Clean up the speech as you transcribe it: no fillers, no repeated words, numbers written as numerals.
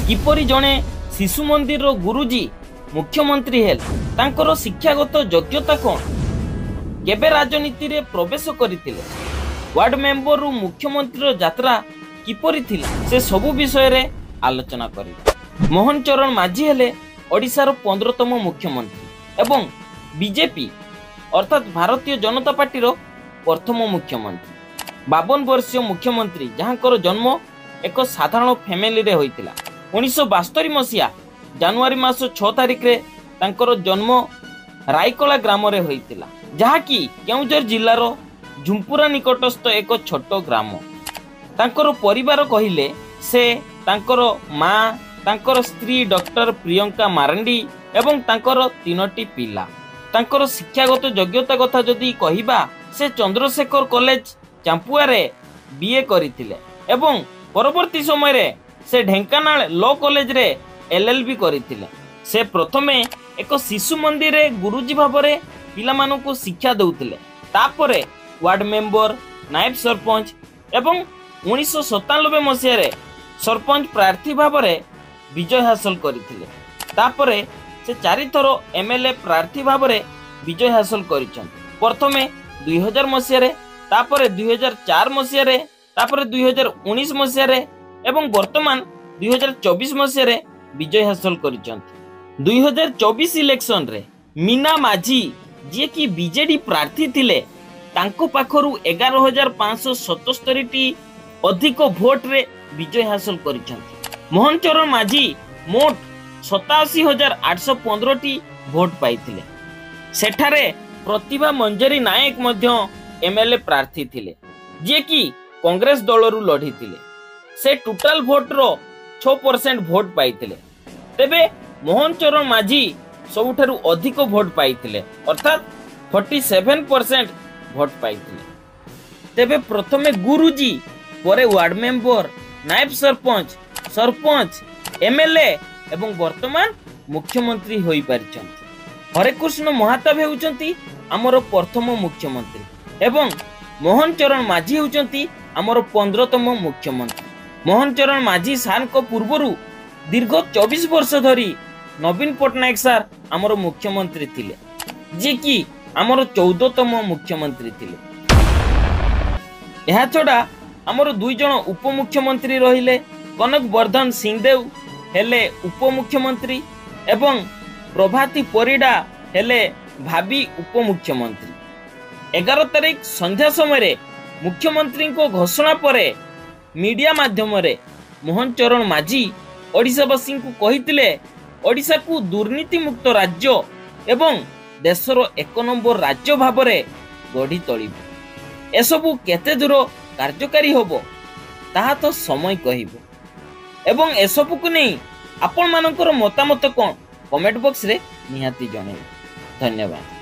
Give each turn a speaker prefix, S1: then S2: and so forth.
S1: किपरि जणे शिशु मंदिर रो गुरुजी मुख्यमंत्री हेल तांकर शिक्षागत योग्यता कोन केबे राजनीति रे प्रवेश करथिले वार्ड मेंबर रु मुख्यमंत्री रो यात्रा किपरि थिला से सबु विषय रे आलोचना करी। मोहन चरण माझी हेले ओडिसा रो 15तम मुख्यमंत्री एवं बीजेपी अर्थात भारतीय जनता पार्टी रो प्रथम मुख्यमंत्री 52 वर्षीय मुख्यमंत्री जहांकर जन्म एक साधारण फैमिली रे होइतिला। 1972 मसिया जनवरी मास 6 तारिख रे तांकर जन्म रायकला ग्राम रे होइतिला जहाकी केउंझर जिल्ला रो झुंपुरा निकटस्थ एक छोट ग्राम। तांकर परिवार कहिले से तांकर मां तांकर स्त्री डॉक्टर प्रियंका मारंडी एवं तांकर 3टी पिला। तांकर शिक्षागत योग्यता कथा जदि कहिबा से चंद्रशेखर कॉलेज चांपुआ रे बीए करिथिले एवं परवर्ती समय रे से ढेंकानाल लॉ कॉलेज रे एलएलबी करिथिले। से प्रथमे एक शिशु मंदिर रे गुरुजी भाबरे पिला मानकु शिक्षा दउथिले तापरे वार्ड मेंबर नायब सरपंच एवं 1997 मसिया रे सरपंच प्रार्थी भाबरे विजय हासिल करिथिले। तापरे से 4 थर एमएलए प्रार्थी भाबरे विजय हासिल करिछन। प्रथमे 2000 मसिया रे तापरे 2004 मसिया रे तापरे 2019 मसिया रे एवं वर्तमान 2024 मसिया रे विजय हासिल करिछन। 2024 इलेक्शन रे मीना माझी जे कि बीजेडी प्रार्थी थिले तांको पाखरु 11577 टी अधिक भोट रे विजय हासिल करिछन। मोहन चरण माझी मोट 87,815 टी भोट पाइथिले। सेठारे प्रतिभा मंजरी नायक मध्य एमएलए प्रार्थी थिले जे कि कांग्रेस दलरु लढिथिले। से टोटल भोट रो 6% भोट पाइथिले। तेबे मोहन चरण माझी सबुठारु अधिक भोट पाइथिले अर्थात 47% भोट पाइथिले। तेबे प्रथमे गुरुजी परे वार्ड मेंबर नायब सरपंच सरपंच एमएलए एवं वर्तमान मुख्यमंत्री होई पारिछन्ति। हरेकृष्ण महाताब हेउचन्ति हमर प्रथम मुख्यमंत्री एवं मोहन चरण माझी हेउचन्ति हमर 15तम मुख्यमंत्री। मोहन चरण माझी सार को पूर्वरु दीर्घ 24 वर्ष धरी नवीन पटनायक सार हमर मुख्यमंत्री थिले जे कि हमर 14तम मुख्यमंत्री थिले। एहा छडा हमर 2 जण उपमुख्यमंत्री रहिले कनक वर्धन सिंहदेव हेले उपमुख्यमंत्री एवं प्रभाती परिडा हेले भाभी उपमुख्यमंत्री। 11 तारिख संध्या समय मुख्यमंत्री को घोषणा परे मीडिया माध्यम रे मोहन चरण माझी ओडिशावासी को कहितिले ओडिशा को दुर्नीति मुक्त राज्य एवं देशर 1 नंबर राज्य भाबरे गढ़ी तोलिबो। एसबु केते दूर कार्यकारी होबो ताहा तो समय कहिबो एवं एसबु को नहीं आपण मानकर मतामत कोन कमेंट बॉक्स रे निहाती जणाइबो। धन्यवाद।